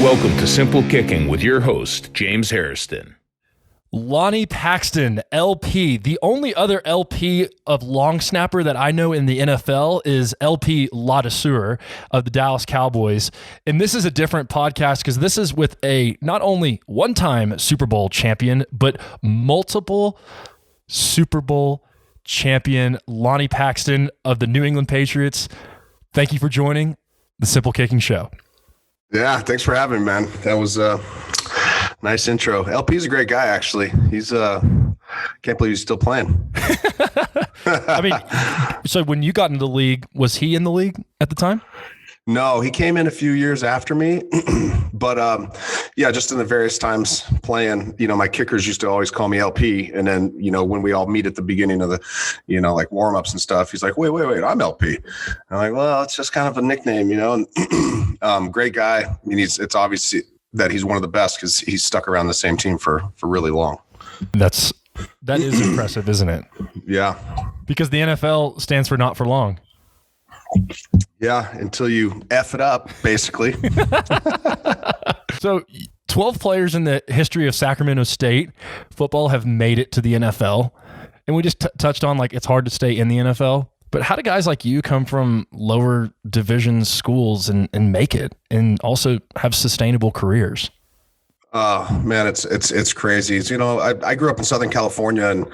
Welcome to Simple Kicking with your host, James Harrison. Lonie Paxton, LP. The only other LP of long snapper that I know in the NFL is LP Ladouceur of the Dallas Cowboys. And this is a different podcast because this is with a not only one-time Super Bowl champion, but multiple Super Bowl champion, Lonie Paxton of the New England Patriots. Thank you for joining the Simple Kicking Show. Yeah, thanks for having me, man. That was a nice intro. LP's a great guy, actually. He's can't believe he's still playing. I mean, so when you got into the league, was he in the league at the time? No, he came in a few years after me, but yeah, just in the various times playing, my kickers used to always call me LP. And then, when we all meet at the beginning of the, like warmups and stuff, he's like, wait, I'm LP. I'm like, well, it's just kind of a nickname, and great guy. I mean, it's obvious that he's one of the best because he's stuck around the same team for really long. That is impressive, isn't it? Yeah. Because the NFL stands for not for long. Yeah, until you F it up, basically. So 12 players in the history of Sacramento State football have made it to the NFL. And we just touched on, it's hard to stay in the NFL. But how do guys like you come from lower division schools and make it and also have sustainable careers? Oh man, it's crazy. I grew up in Southern California and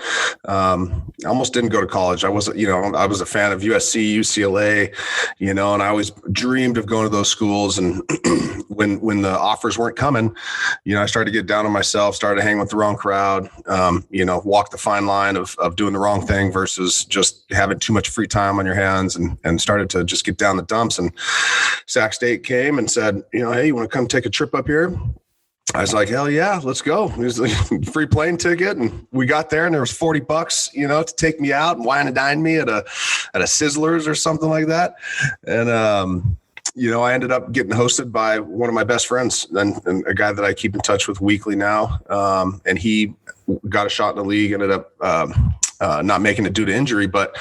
I almost didn't go to college. I was a fan of USC, UCLA, and I always dreamed of going to those schools. And when the offers weren't coming, I started to get down on myself, started to hang with the wrong crowd, walk the fine line of doing the wrong thing versus just having too much free time on your hands and started to just get down the dumps. And Sac State came and said, hey, you want to come take a trip up here? I was like, hell yeah, let's go. It was a free plane ticket. And we got there and there was $40, to take me out and wine and dine me at a Sizzlers or something like that. And, I ended up getting hosted by one of my best friends and a guy that I keep in touch with weekly now. And he got a shot in the league, ended up not making it due to injury, but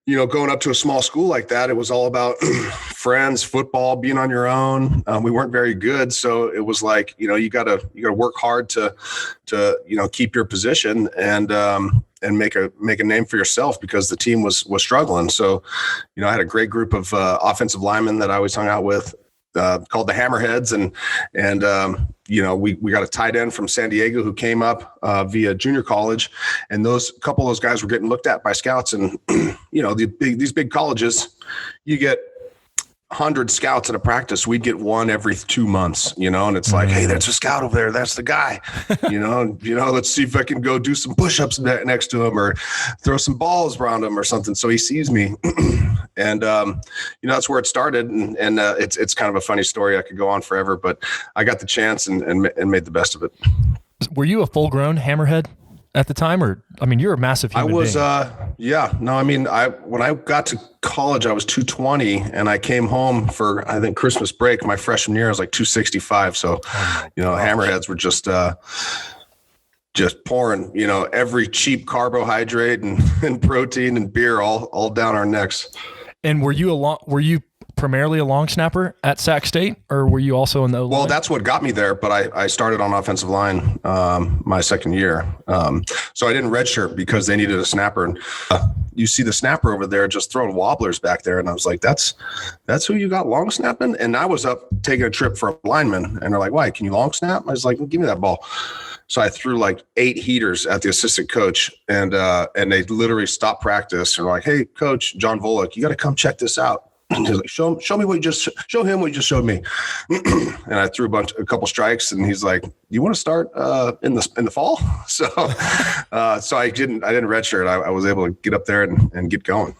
going up to a small school like that, it was all about friends, football, being on your own. We weren't very good. So it was like, you gotta work hard to keep your position and make a name for yourself because the team was struggling. So, I had a great group of offensive linemen that I always hung out with, called the Hammerheads. And we got a tight end from San Diego who came up via junior college. And a couple of those guys were getting looked at by scouts. And, these big colleges, you get 100 scouts at a practice. We'd get one every 2 months, and it's like, hey, there's a scout over there. That's the guy, let's see if I can go do some push-ups next to him or throw some balls around him or something. So he sees me and, that's where it started. And it's kind of a funny story. I could go on forever, but I got the chance and made the best of it. Were you a full-grown hammerhead at the time? Or, you're a massive human being. When I got to college, I was 220 and I came home for, I think, Christmas break. My freshman year, I was like 265. So, hammerheads were just pouring, every cheap carbohydrate and protein and beer all down our necks. And were you primarily a long snapper at Sac State, or were you also in the O-line? Well, that's what got me there, but I started on offensive line my second year. So I didn't redshirt because they needed a snapper. And you see the snapper over there just throwing wobblers back there. And I was like, that's who you got long snapping? And I was up taking a trip for a lineman. And they're like, why, can you long snap? I was like, give me that ball. So I threw like 8 heaters at the assistant coach and they literally stopped practice. And like, hey, coach, John Volek, you got to come check this out. And he's like, show him what you just showed me. And I threw a couple strikes and he's like, you want to start in the fall? So I didn't redshirt. I was able to get up there and get going.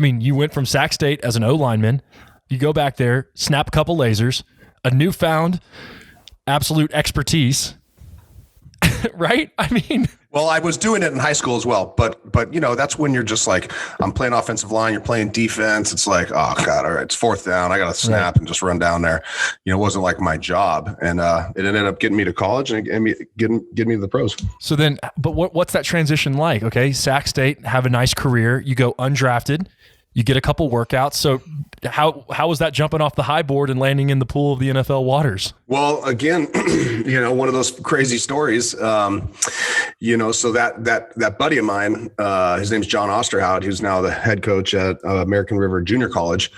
You went from Sac State as an O-lineman. You go back there, snap a couple lasers, a newfound absolute expertise. Right? Well, I was doing it in high school as well, but that's when you're just like, I'm playing offensive line, you're playing defense. It's like, oh God, all right, it's fourth down. I got to snap and just run down there. It wasn't like my job. And it ended up getting me to college and getting me to the pros. So then, but what's that transition like? Okay. Sac State, have a nice career. You go undrafted. You get a couple workouts. So how was that jumping off the high board and landing in the pool of the NFL waters? Well, again, one of those crazy stories, so that buddy of mine, his name's John Osterhout, who's now the head coach at American River Junior College.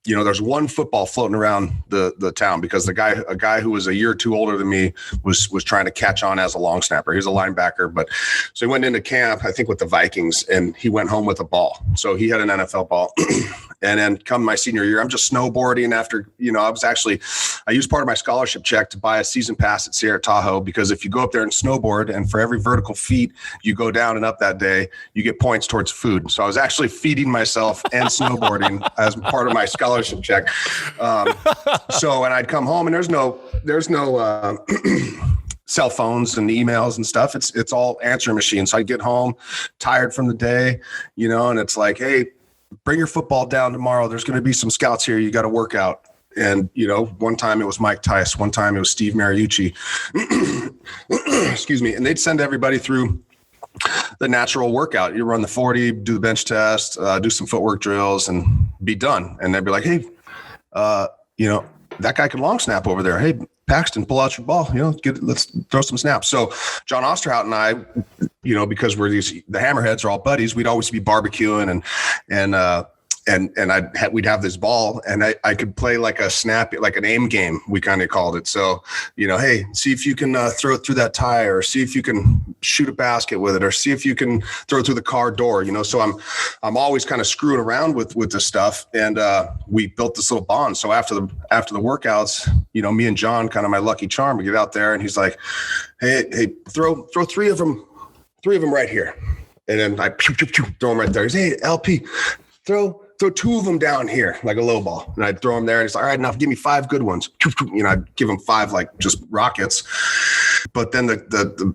There's one football floating around the town because a guy who was a year or two older than me was trying to catch on as a long snapper. He was a linebacker, so he went into camp, I think with the Vikings, and he went home with a ball. So he had an NFL ball. And then come my senior year, I'm just snowboarding after, I used part of my scholarship check to buy a season pass at Sierra Tahoe, because if you go up there and snowboard and for every vertical feet you go down and up that day, you get points towards food. So I was actually feeding myself and snowboarding as part of my scholarship check. And I'd come home and there's no cell phones and emails and stuff. It's all answering machines. So I get home tired from the day, and it's like, hey, bring your football down tomorrow. There's going to be some scouts here. You got to work out. And, one time it was Mike Tice. One time it was Steve Mariucci. Excuse me. And they'd send everybody through the natural workout. You run the 40, do the bench test, do some footwork drills, and be done. And they'd be like, hey, that guy can long snap over there. Hey, Paxton, pull out your ball. Let's throw some snaps. So John Osterhout and I, because the hammerheads are all buddies, we'd always be barbecuing and we'd have this ball, and I could play like a snap, like an aim game, we kind of called it. So, hey, see if you can throw it through that tire, or see if you can shoot a basket with it, or see if you can throw it through the car door, So I'm always kind of screwing around with this stuff. And we built this little bond. So after the workouts, me and John, kind of my lucky charm, we get out there and he's like, hey, throw three of them right here. And then I throw them right there. He's, hey, LP, throw two of them down here, like a low ball. And I'd throw them there. And he's like, all right, now give me 5 good ones. I'd give him 5, like just rockets. But then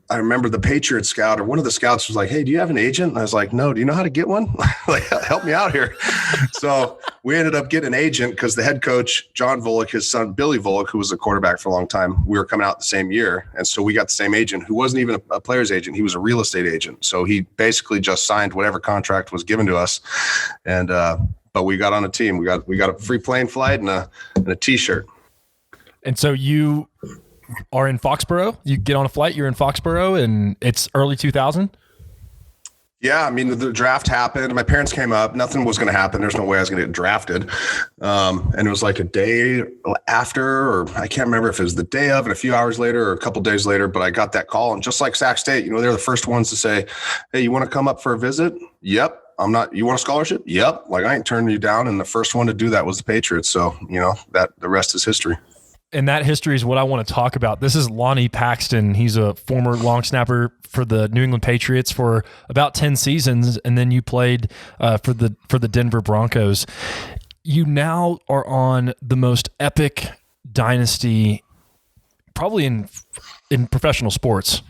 I remember the Patriots scout, or one of the scouts was like, hey, do you have an agent? And I was like, no, do you know how to get one? Like, help me out here. So we ended up getting an agent because the head coach, John Volek, his son, Billy Volek, who was a quarterback for a long time, we were coming out the same year. And so we got the same agent, who wasn't even a player's agent. He was a real estate agent. So he basically just signed whatever contract was given to us. And, but we got on a team. We got a free plane flight and a T-shirt. And so you are in Foxborough. You get on a flight. You're in Foxborough, and it's early 2000. Yeah, I mean, the draft happened. My parents came up. Nothing was going to happen. There's no way I was going to get drafted. And it was like a day after, or I can't remember if it was the day of and a few hours later or a couple days later, but I got that call. And just like Sac State, they're the first ones to say, hey, you want to come up for a visit? Yep. You want a scholarship? Yep. Like, I ain't turning you down. And the first one to do that was the Patriots. So, that the rest is history. And that history is what I want to talk about. This is Lonie Paxton. He's a former long snapper for the New England Patriots for about 10 seasons, and then you played for the Denver Broncos. You now are on the most epic dynasty, probably in professional sports,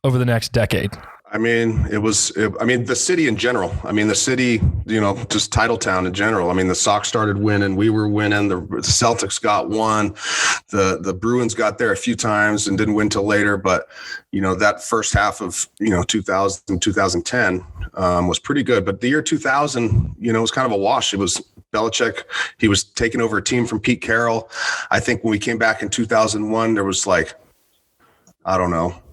over the next decade. I mean, the city in general. I mean, the city, just Titletown in general. I mean, the Sox started winning. We were winning. The Celtics got one. The Bruins got there a few times and didn't win till later. But, that first half of, 2000, 2010 was pretty good. But the year 2000, was kind of a wash. It was Belichick. He was taking over a team from Pete Carroll. I think when we came back in 2001, there was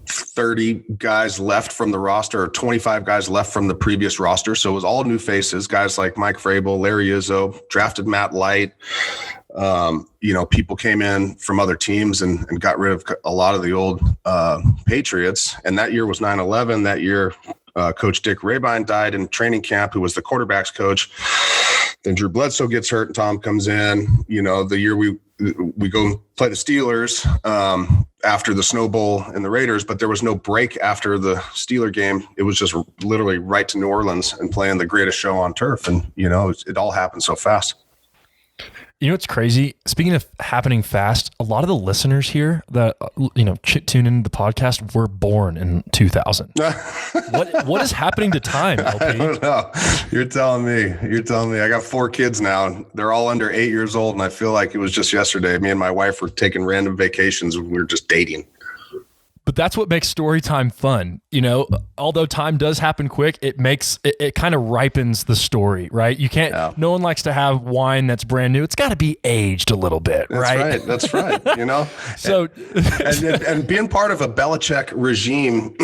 30 guys left from the roster, or 25 guys left from the previous roster. So it was all new faces, guys like Mike Vrabel, Larry Izzo, drafted Matt Light. People came in from other teams and got rid of a lot of the old Patriots. And that year was 9/11. That year, Coach Dick Rabine died in training camp, who was the quarterback's coach. Then Drew Bledsoe gets hurt and Tom comes in. The year we go play the Steelers after the Snow Bowl and the Raiders, but there was no break after the Steeler game. It was just literally right to New Orleans and playing the greatest show on turf. And, it all happened so fast. It's crazy. Speaking of happening fast, a lot of the listeners here that, tune into the podcast were born in 2000. What is happening to time, LP? I don't know. You're telling me. I got 4 kids now. They're all under 8 years old. And I feel like it was just yesterday. Me and my wife were taking random vacations when we were just dating. But that's what makes story time fun. Although time does happen quick, it kind of ripens the story, right? You can't, no one likes to have wine that's brand new. It's got to be aged a little bit, right? That's right. So, and being part of a Belichick regime,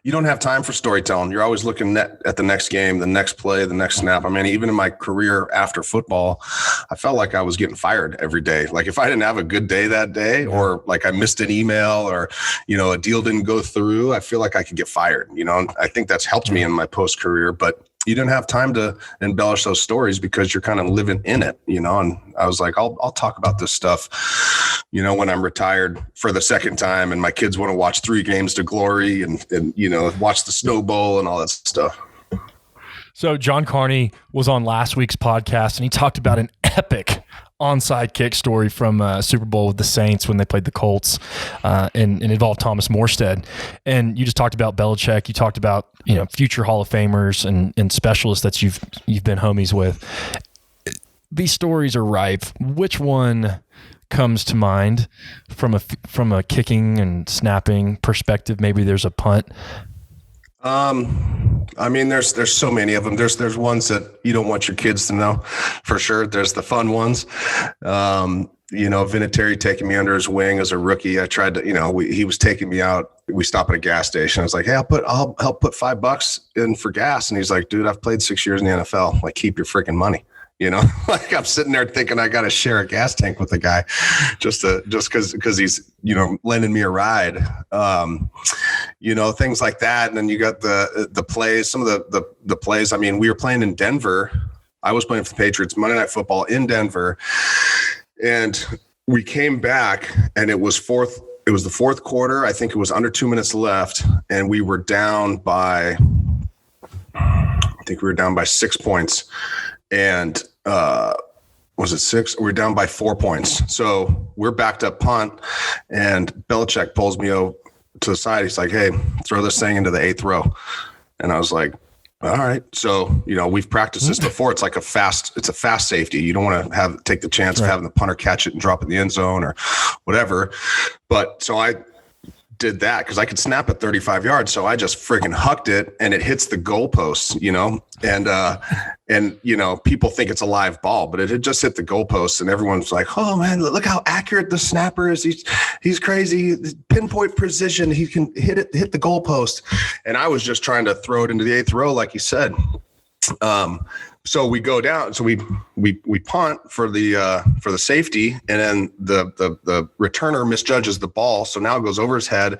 you don't have time for storytelling. You're always looking at the next game, the next play, the next snap. I mean, even in my career after football, I felt like I was getting fired every day. Like if I didn't have a good day that day, or like I missed an email, or, a deal didn't go through, I feel like I could get fired. And I think that's helped me in my post career, but you didn't have time to embellish those stories because you're kind of living in it, and I was like, I'll talk about this stuff, when I'm retired for the second time and my kids want to watch 3 games to glory and watch the Snow Bowl and all that stuff. So John Carney was on last week's podcast and he talked about an epic onside kick story from Super Bowl with the Saints when they played the Colts and involved Thomas Morstead. And you just talked about Belichick. You talked about future Hall of Famers and specialists that you've been homies with. These stories are rife. Which one comes to mind from a kicking and snapping perspective? Maybe there's a punt. I mean, there's so many of them. There's ones that you don't want your kids to know, for sure. There's the fun ones. Vinatieri taking me under his wing as a rookie. I tried to, he was taking me out. We stopped at a gas station. I was like, hey, I'll help put $5 in for gas. And he's like, dude, I've played 6 years in the NFL. Like, keep your freaking money. Like I'm sitting there thinking I got to share a gas tank with the guy just because he's, lending me a ride, things like that. And then you got the plays, some of the plays. I mean, we were playing in Denver. I was playing for the Patriots Monday Night Football in Denver, and we came back and it was the fourth quarter. I think it was under 2 minutes left. And we were down by 6 points. And was it 6? We're down by 4 points. So we're backed up punt, and Belichick pulls me over to the side. He's like, hey, throw this thing into the 8th row. And I was like, all right. So, we've practiced this before. It's like a fast safety. You don't want to take the chance of having the punter catch it and drop it in the end zone or whatever. But so I did that because I could snap at 35 yards. So I just freaking hucked it and it hits the goalpost, and people think it's a live ball, but it had just hit the goalpost and everyone's like, oh man, look how accurate the snapper is. He's crazy. Pinpoint precision. He can hit the goalpost. And I was just trying to throw it into the 8th row, like you said. So we go down. So we punt for the safety, and then the returner misjudges the ball. So now it goes over his head,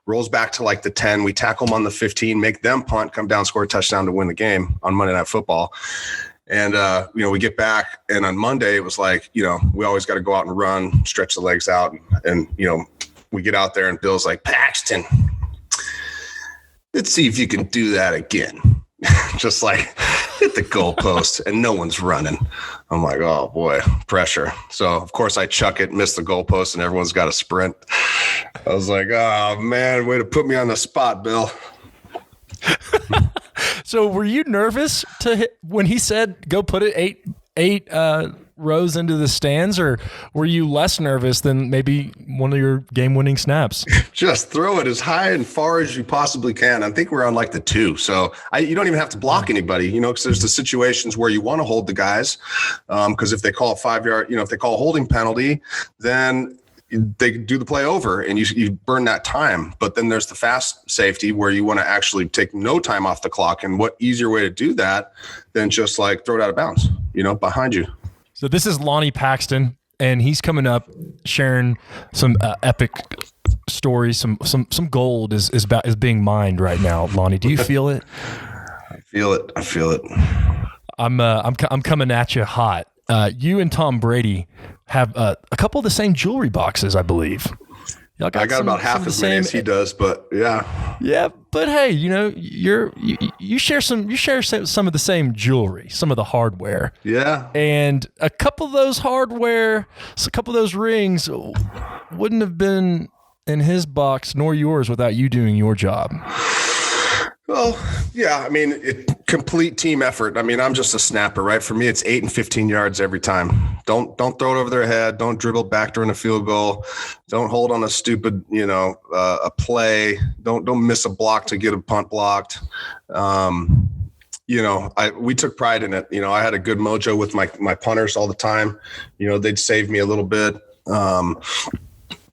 rolls back to like the 10. We tackle him on the 15, make them punt, come down, score a touchdown to win the game on Monday Night Football. And we get back, and on Monday it was like, we always got to go out and run, stretch the legs out, and we get out there, and Bill's like, Paxton, let's see if you can do that again. Just like hit the goalpost and no one's running. I'm like, oh boy, pressure. So of course I chuck it, miss the goalpost, and everyone's got to sprint. I was like, oh man, way to put me on the spot, Bill. So were you nervous to hit when he said go put it eight rows into the stands, or were you less nervous than maybe one of your game-winning snaps? Just throw it as high and far as you possibly can. I think we're on like the 2. So you don't even have to block anybody, because there's the situations where you want to hold the guys. Because if they call a 5-yard, if they call a holding penalty, then they do the play over and you burn that time. But then there's the fast safety where you want to actually take no time off the clock. And what easier way to do that than just like throw it out of bounds, behind you. So this is Lonie Paxton, and he's coming up sharing some epic stories. Some gold is being mined right now. Lonie, do you feel it? I feel it. I'm coming at you hot. You and Tom Brady have a couple of the same jewelry boxes, I believe. I got about half as many as he does, but yeah. Yeah, but hey, you share some of the same jewelry, some of the hardware. Yeah. And a couple of those rings wouldn't have been in his box nor yours without you doing your job. Well, yeah, I mean, complete team effort. I mean, I'm just a snapper, right? For me, it's 8 and 15 yards every time. Don't throw it over their head. Don't dribble back during a field goal. Don't hold on a stupid, a play. Don't miss a block to get a punt blocked. We took pride in it. I had a good mojo with my punters all the time. They'd save me a little bit.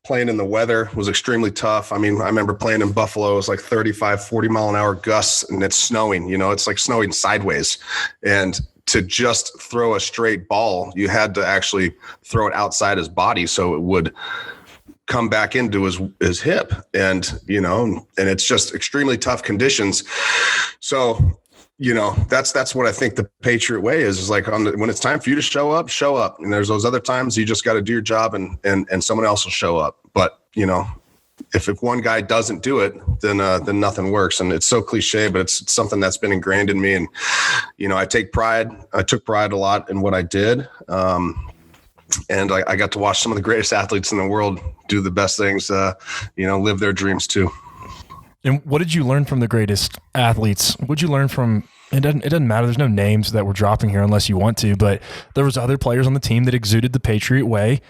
Playing in the weather was extremely tough. I mean, I remember playing in Buffalo. It was like 35, 40 mile an hour gusts and it's snowing, it's like snowing sideways. And to just throw a straight ball, you had to actually throw it outside his body so it would come back into his hip. And, and it's just extremely tough conditions. So, that's what I think the Patriot way is like when it's time for you to show up. And there's those other times you just got to do your job and someone else will show up. But, if one guy doesn't do it, then nothing works. And it's so cliche, but it's something that's been ingrained in me. And, I took pride a lot in what I did. And I got to watch some of the greatest athletes in the world do the best things, live their dreams too. And what did you learn from the greatest athletes? What did you learn from? It doesn't matter. There's no names that we're dropping here unless you want to, but there was other players on the team that exuded the Patriot way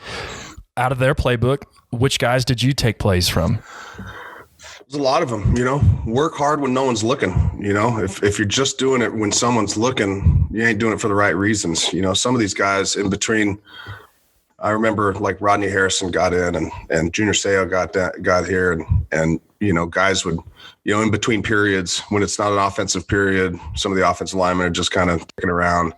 out of their playbook. Which guys did you take plays from? There's a lot of them, work hard when no one's looking. If you're just doing it when someone's looking, you ain't doing it for the right reasons. Some of these guys in between, I remember like Rodney Harrison got in and Junior Seau got here and guys would, in between periods when it's not an offensive period, some of the offensive linemen are just kind of sticking around,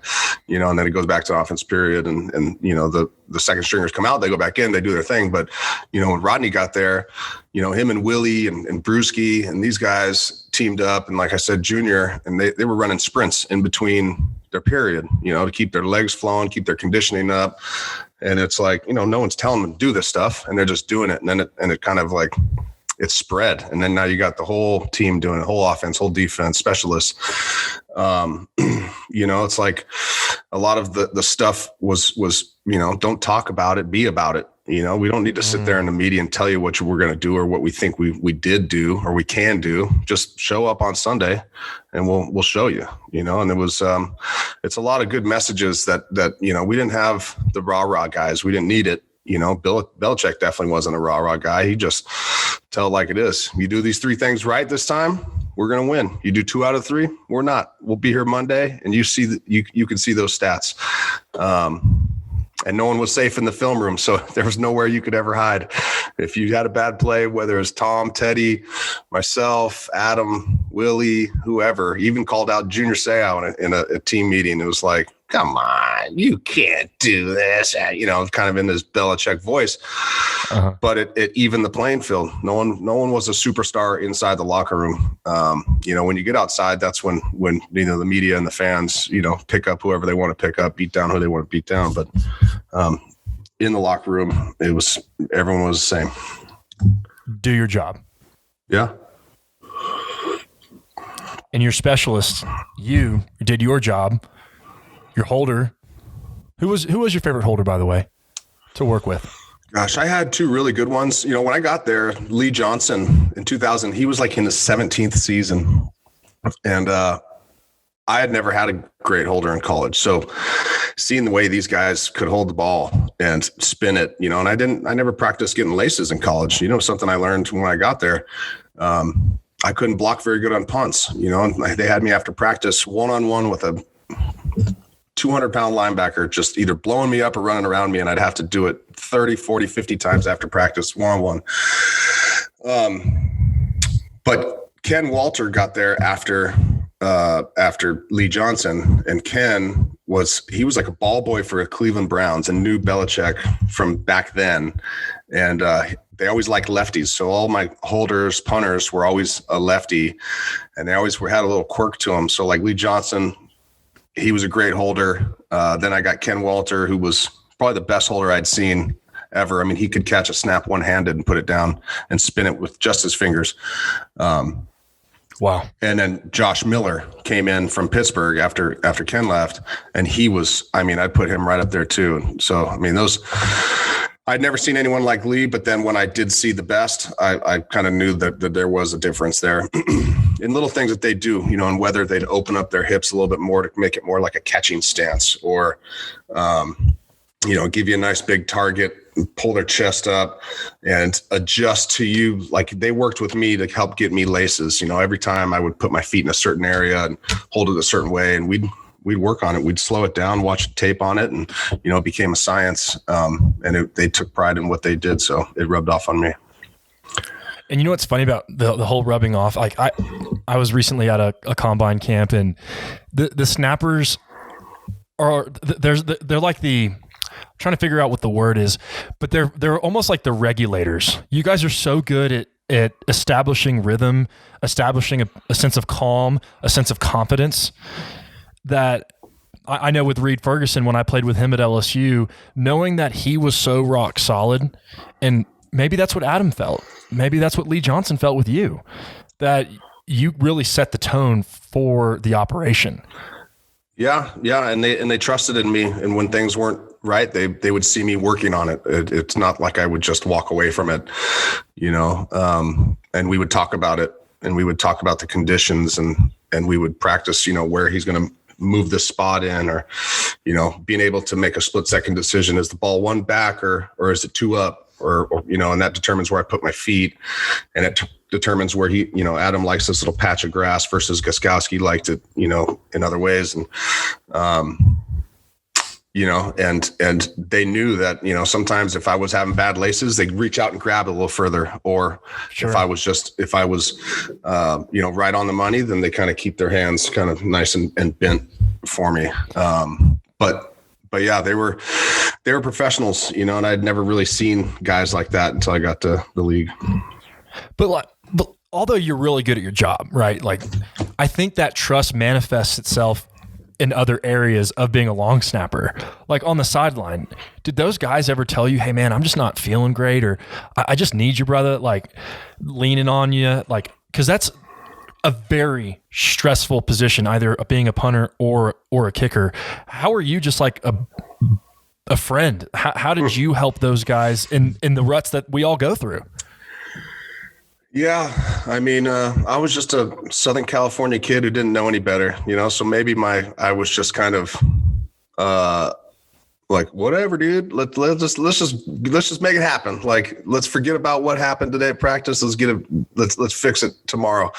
and then it goes back to an offensive period and the second stringers come out, they go back in, they do their thing. But, when Rodney got there, him and Willie and Bruschi and these guys teamed up. And like I said, Junior, and they were running sprints in between their period, to keep their legs flowing, keep their conditioning up. And it's like, no one's telling them to do this stuff and they're just doing it. And then it kind of like, it's spread. And then now you got the whole team doing it, whole offense, whole defense, specialists. It's like a lot of the stuff was, don't talk about it, be about it. We don't need to sit there in the media and tell you what we're going to do or what we think we did do or we can do. Just show up on Sunday and we'll show you, and it was, it's a lot of good messages that, we didn't have the rah guys. We didn't need it. Bill Belichick definitely wasn't a rah guy. He just tell it like it is. You do these 3 things right this time, we're going to win. You do 2 out of 3, we're not. We'll be here Monday, and you can see those stats. And no one was safe in the film room, so there was nowhere you could ever hide. If you had a bad play, whether it's Tom, Tedy, myself, Adam, Willie, whoever, even called out Junior Seau in a team meeting. It was like, come on, you can't do this, kind of in this Belichick voice. Uh-huh. But it evened the playing field. No one was a superstar inside the locker room. When you get outside, that's when the media and the fans, pick up whoever they want to pick up, beat down who they want to beat down. But in the locker room, everyone was the same. Do your job. Yeah. And your specialists, you did your job. Your holder, who was your favorite holder, by the way, to work with? Gosh, I had 2 really good ones. When I got there, Lee Johnson in 2000, he was like in his 17th season. And I had never had a great holder in college. So seeing the way these guys could hold the ball and spin it, and I never practiced getting laces in college. Something I learned when I got there. I couldn't block very good on punts, and they had me after practice one-on-one with a 200-pound linebacker just either blowing me up or running around me, and I'd have to do it 30, 40, 50 times after practice, one-on-one. But Ken Walter got there after Lee Johnson, and Ken was like a ball boy for the Cleveland Browns and knew Belichick from back then. And they always liked lefties. So all my holders, punters were always a lefty, and they always had a little quirk to them. So like Lee Johnson, he was a great holder. Then I got Ken Walter, who was probably the best holder I'd seen ever. I mean, he could catch a snap one-handed and put it down and spin it with just his fingers. Wow. And then Josh Miller came in from Pittsburgh after Ken left, and he was, I'd put him right up there too. And so, those I'd never seen anyone like Lee, but then when I did see the best, I kind of knew that there was a difference there in little things that they do, and whether they'd open up their hips a little bit more to make it more like a catching stance, or, give you a nice big target, pull their chest up and adjust to you. Like they worked with me to help get me laces. Every time I would put my feet in a certain area and hold it a certain way, and we'd work on it. We'd slow it down, watch tape on it, and it became a science. And they took pride in what they did, so it rubbed off on me. And you know what's funny about the whole rubbing off? Like I was recently at a combine camp, and the snappers are they're like I'm trying to figure out what the word is, but they're almost like the regulators. You guys are so good at establishing rhythm, establishing a sense of calm, a sense of confidence, that I know with Reed Ferguson, when I played with him at LSU, knowing that he was so rock solid, and maybe that's what Adam felt. Maybe that's what Lee Johnson felt with you, that you really set the tone for the operation. Yeah. And they trusted in me. And when things weren't right, they would see me working on it. It's not like I would just walk away from it, and we would talk about it, and we would talk about the conditions, and we would practice, where he's going to move this spot in, or, being able to make a split second decision. Is the ball one back or is it two up, or and that determines where I put my feet, and it determines where he, Adam likes this little patch of grass versus Gostkowski liked it, in other ways. And, and they knew that, sometimes if I was having bad laces, they'd reach out and grab it a little further, or sure. If I was, right on the money, then they kind of keep their hands kind of nice and bent for me. But yeah, they were professionals, and I'd never really seen guys like that until I got to the league. But although you're really good at your job, right? Like, I think that trust manifests itself in other areas of being a long snapper. Like on the sideline, did those guys ever tell you, hey man, I'm just not feeling great, or I just need you, brother, like leaning on you? Like, cause that's a very stressful position, either being a punter or a kicker. How are you just like a friend? How did you help those guys in the ruts that we all go through? Yeah. I mean, I was just a Southern California kid who didn't know any better, so maybe I was just kind of, like, whatever, dude, let's just make it happen. Like, let's forget about what happened today at practice. Let's fix it tomorrow.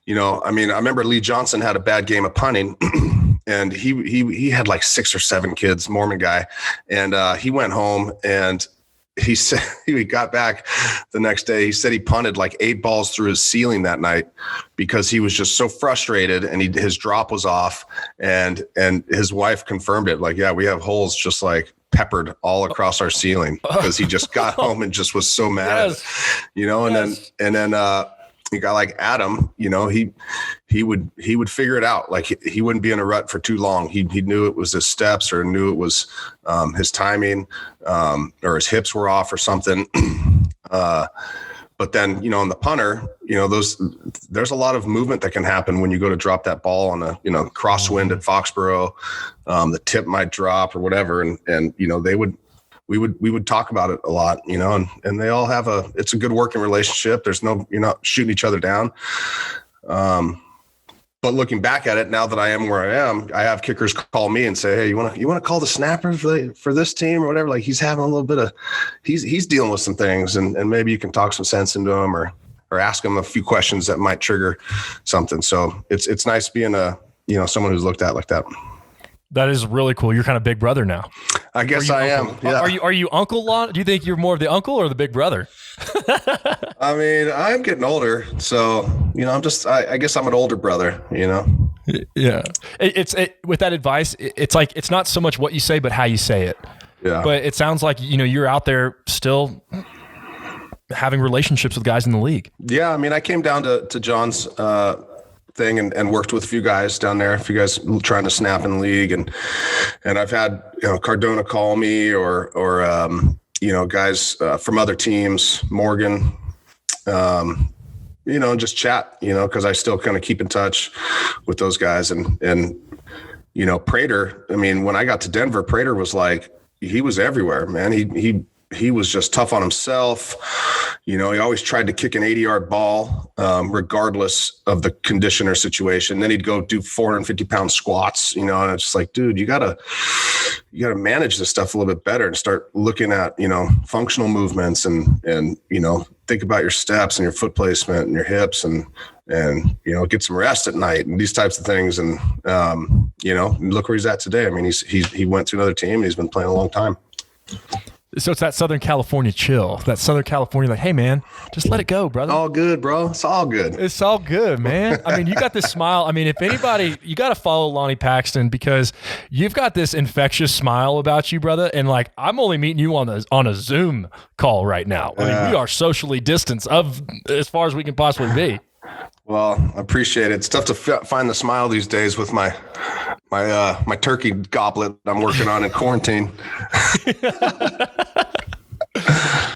I mean, I remember Lee Johnson had a bad game of punting and he had like 6 or 7 kids, Mormon guy. And, he went home and he said he got back the next day. He said he punted like 8 balls through his ceiling that night because he was just so frustrated, and his drop was off. And his wife confirmed it. Like, yeah, we have holes just like peppered all across our ceiling because he just got home and just was so mad, yes. And then you got like Adam, he would figure it out. Like he wouldn't be in a rut for too long. He knew it was his steps, or knew it was his timing, or his hips were off or something. But then, on the punter, there's a lot of movement that can happen when you go to drop that ball on a, crosswind at Foxborough. The tip might drop or whatever. And we would talk about it a lot, and they all have it's a good working relationship. There's you're not shooting each other down. But looking back at it, now that I am where I am, I have kickers call me and say, hey, you want to call the snapper for this team or whatever? Like, he's having a little bit of, he's dealing with some things, and maybe you can talk some sense into him, or ask him a few questions that might trigger something. So it's nice being someone who's looked at like that. That is really cool. You're kind of big brher now. I guess I am. Yeah. Are you Uncle Lon? Do you think you're more of the uncle or the big brother? I mean, I'm getting older, so I guess I'm an older brother. Yeah. It's with that advice. It's like, it's not so much what you say, but how you say it. Yeah. But it sounds like you're out there still having relationships with guys in the league. Yeah, I mean, I came down to John's thing and worked with a few guys down there, a few guys trying to snap in the league, and I've had Cardona call me, or guys from other teams, Morgan, just chat, because I still kind of keep in touch with those guys, and Prater. I mean, when I got to Denver, Prater was like, he was everywhere, man. He he was just tough on himself. He always tried to kick an 80-yard ball, regardless of the condition or situation. Then he'd go do 450-pound squats, and it's just like, dude, you gotta manage this stuff a little bit better and start looking at, functional movements and think about your steps and your foot placement and your hips and get some rest at night and these types of things. And, look where he's at today. I mean, he went to another team and he's been playing a long time. So it's that Southern California chill, that Southern California, like, hey man, just let it go, brother. All good, bro. It's all good. It's all good, man. I mean, you got this smile. I mean, if anybody, you got to follow Lonie Paxton because you've got this infectious smile about you, brother. And like, I'm only meeting you on a Zoom call right now. I mean, we are socially distanced as far as we can possibly be. Well, I appreciate it. It's tough to find the smile these days with my turkey goblet I'm working on in quarantine.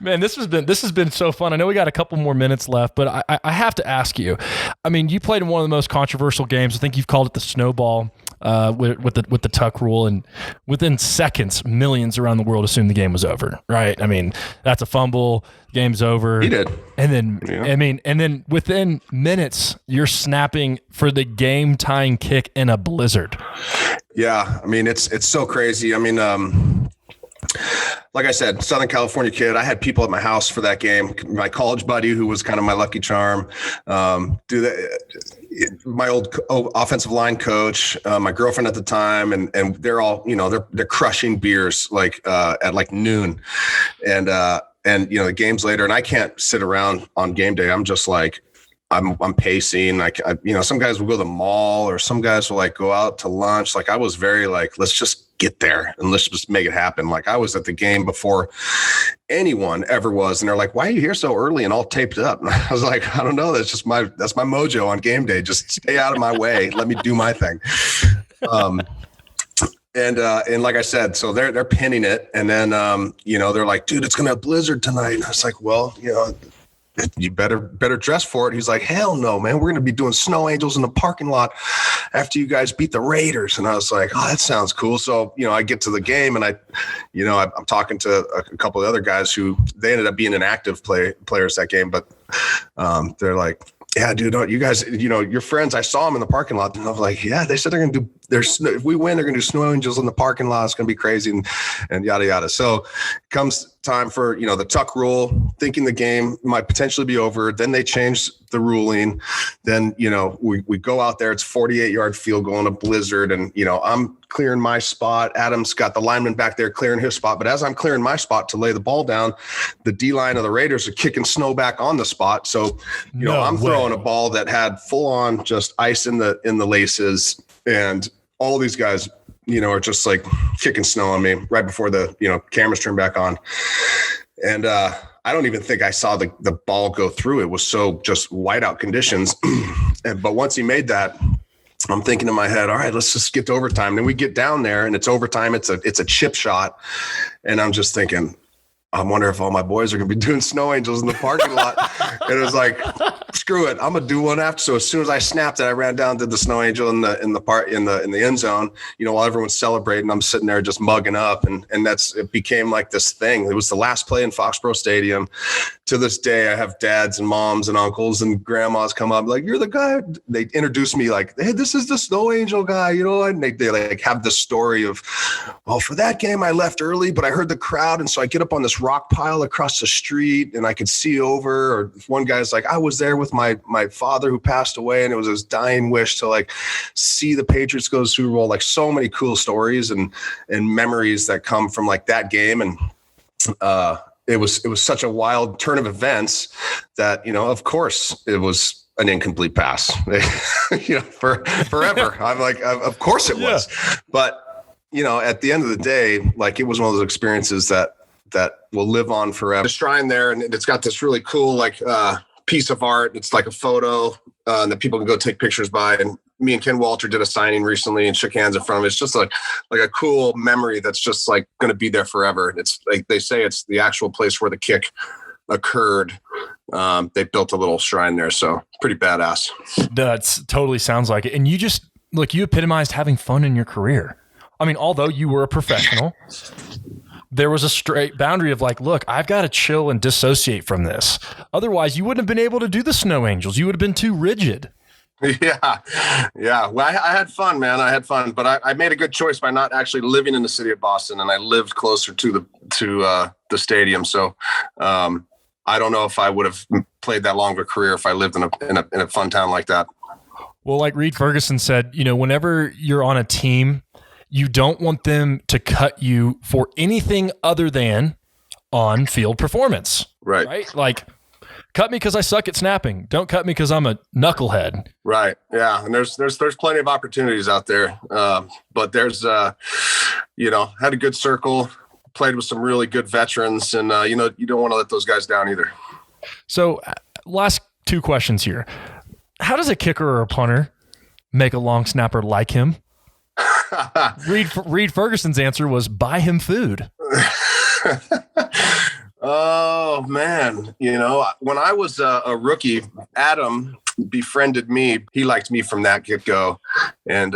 Man, this has been so fun. I know we got a couple more minutes left, but I have to ask you. I mean, you played in one of the most controversial games. I think you've called it the Snow Bowl with the tuck rule, and within seconds, millions around the world assumed the game was over. Right? I mean, that's a fumble. Game's over. He did, and then and then within minutes, you're snapping for the game-tying kick in a blizzard. Yeah, I mean, it's so crazy. I mean, like I said, Southern California kid. I had people at my house for that game. My college buddy, who was kind of my lucky charm, my old offensive line coach, my girlfriend at the time, and they're all, they're crushing beers like at like noon, and the game's later, and I can't sit around on game day. I'm just like, I'm pacing. I some guys will go to the mall, or some guys will like go out to lunch. Like I was very like, let's just get there and let's just make it happen. Like I was at the game before anyone ever was. And they're like, why are you here so early and all taped up? And I was like, I don't know. That's my mojo on game day. Just stay out of my way. Let me do my thing. And like I said, so they're pinning it. And then, they're like, dude, it's going to have blizzard tonight. And I was like, well, you better dress for it. He's like, hell no, man. We're going to be doing snow angels in the parking lot after you guys beat the Raiders. And I was like, oh, that sounds cool. So, I get to the game and I'm talking to a couple of other guys who they ended up being inactive players that game. But they're like, yeah, dude, you guys, your friends, I saw them in the parking lot. And I was like, yeah, they said they're going to do if we win, they're going to do snow angels in the parking lot. It's going to be crazy and yada, yada. So comes time for, the tuck rule, thinking the game might potentially be over. Then they change the ruling. Then, we go out there. It's 48-yard field goal in a blizzard. And, I'm clearing my spot. Adam's got the lineman back there clearing his spot. But as I'm clearing my spot to lay the ball down, the D-line of the Raiders are kicking snow back on the spot. So, I'm throwing a ball that had full on just ice in the laces, and all these guys, are just like kicking snow on me right before the, cameras turn back on. And I don't even think I saw the ball go through. It was so just whiteout conditions. But once he made that, I'm thinking in my head, all right, let's just get to overtime. Then we get down there and it's overtime. It's a chip shot. And I'm just thinking, I wonder if all my boys are going to be doing snow angels in the parking lot. And it was like, screw it, I'm going to do one after. So as soon as I snapped it, I ran down, did the snow angel in the end zone, while everyone's celebrating. I'm sitting there just mugging up. And it became like this thing. It was the last play in Foxborough Stadium. To this day, I have dads and moms and uncles and grandmas come up like, you're the guy. They introduce me like, hey, this is the snow angel guy, and they like have this story of, well, for that game, I left early, but I heard the crowd. And so I get up on this rock pile across the street and I could see over. Or one guy's like, I was there with my father who passed away, and it was his dying wish to like see the Patriots go to the Super Bowl. Like so many cool stories and memories that come from like that game. And it was such a wild turn of events that, of course it was an incomplete pass, for forever. I'm like, of course it was. But, at the end of the day, like it was one of those experiences that will live on forever. The shrine there, and it's got this really cool, like, piece of art. It's like a photo that people can go take pictures by. And me and Ken Walter did a signing recently and shook hands in front of it. It's just like a cool memory that's just like going to be there forever. And it's like, they say it's the actual place where the kick occurred. They built a little shrine there. So pretty badass. That's totally sounds like it. And you just you epitomized having fun in your career. I mean, although you were a professional, there was a straight boundary of like, look, I've got to chill and dissociate from this. Otherwise, you wouldn't have been able to do the snow angels. You would have been too rigid. Yeah. Well, I had fun, man. I had fun, but I made a good choice by not actually living in the city of Boston, and I lived closer to the stadium. So I don't know if I would have played that long of a career if I lived in a fun town like that. Well, like Reed Ferguson said, whenever you're on a team, you don't want them to cut you for anything other than on-field performance. Right? Like, cut me because I suck at snapping. Don't cut me because I'm a knucklehead. Right. Yeah. And there's plenty of opportunities out there. But there's, had a good circle, played with some really good veterans, and, you don't want to let those guys down either. So last two questions here. How does a kicker or a punter make a long snapper like him? Reed Ferguson's answer was buy him food. Oh man. When I was a rookie, Adam befriended me. He liked me from that get-go. And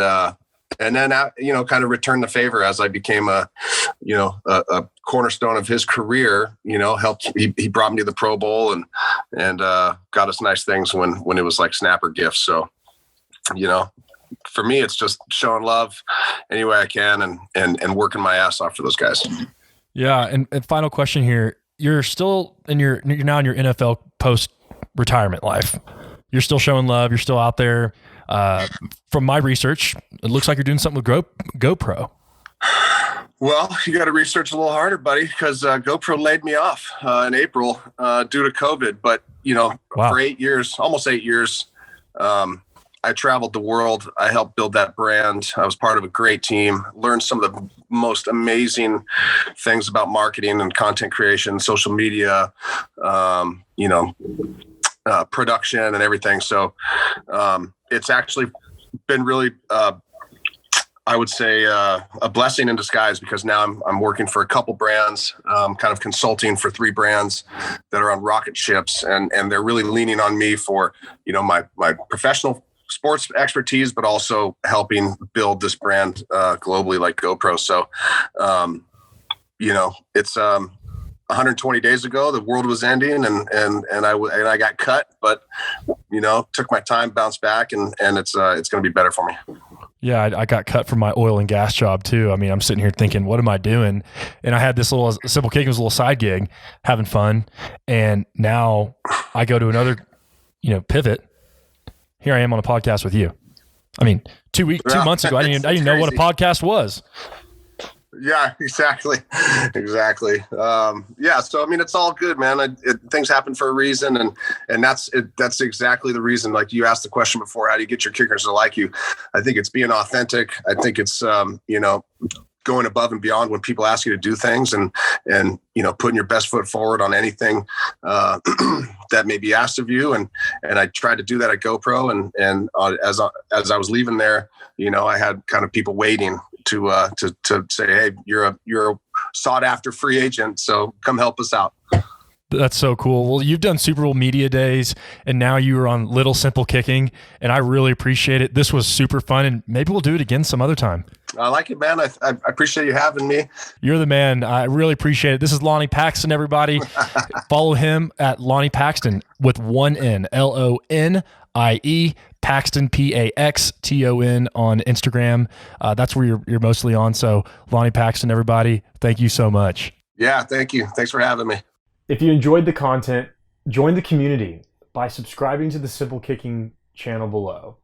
then, kind of returned the favor as I became a cornerstone of his career, helped, he brought me to the Pro Bowl and got us nice things when it was like snapper gifts. So, for me, it's just showing love any way I can and working my ass off for those guys. Yeah. And final question here. You're still you're now in your NFL post retirement life. You're still showing love. You're still out there. From my research, it looks like you're doing something with GoPro. Well, you got to research a little harder, buddy, because GoPro laid me off in April due to COVID. But, wow. For 8 years, almost 8 years, I traveled the world. I helped build that brand. I was part of a great team, learned some of the most amazing things about marketing and content creation, social media, production and everything. So it's actually been really, I would say, a blessing in disguise, because now I'm working for a couple brands, kind of consulting for 3 brands that are on rocket ships, and they're really leaning on me for, my professional sports expertise, but also helping build this brand globally like GoPro. So, it's 120 days ago, the world was ending and I got cut, but took my time, bounced back, and it's going to be better for me. Yeah, I got cut from my oil and gas job too. I mean, I'm sitting here thinking, what am I doing? And I had this little Simple Kicking was a little side gig, having fun, and now I go to another, pivot. Here I am on a podcast with you. I mean, 2 months ago, I didn't know what a podcast was. Yeah, exactly. Yeah. So, I mean, it's all good, man. Things happen for a reason. And that's exactly the reason. Like you asked the question before, how do you get your kickers to like you? I think it's being authentic. I think it's, going above and beyond when people ask you to do things and putting your best foot forward on anything that may be asked of you. And I tried to do that at GoPro. And as I was leaving there, I had kind of people waiting to say, hey, you're a sought after free agent, so come help us out. That's so cool. Well, you've done Super Bowl media days, and now you are on Little Simple Kicking, and I really appreciate it. This was super fun, and maybe we'll do it again some other time. I like it, man. I appreciate you having me. You're the man. I really appreciate it. This is Lonie Paxton, everybody. Follow him at Lonie Paxton with one N, Lonie Paxton, Paxton on Instagram. That's where you're mostly on. So Lonie Paxton, everybody, thank you so much. Yeah, thank you. Thanks for having me. If you enjoyed the content, join the community by subscribing to the Simple Kicking channel below,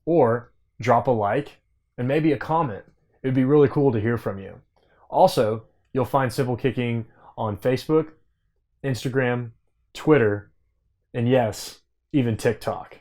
or drop a like and maybe a comment. It'd be really cool to hear from you. Also, you'll find Simple Kicking on Facebook, Instagram, Twitter, and yes, even TikTok.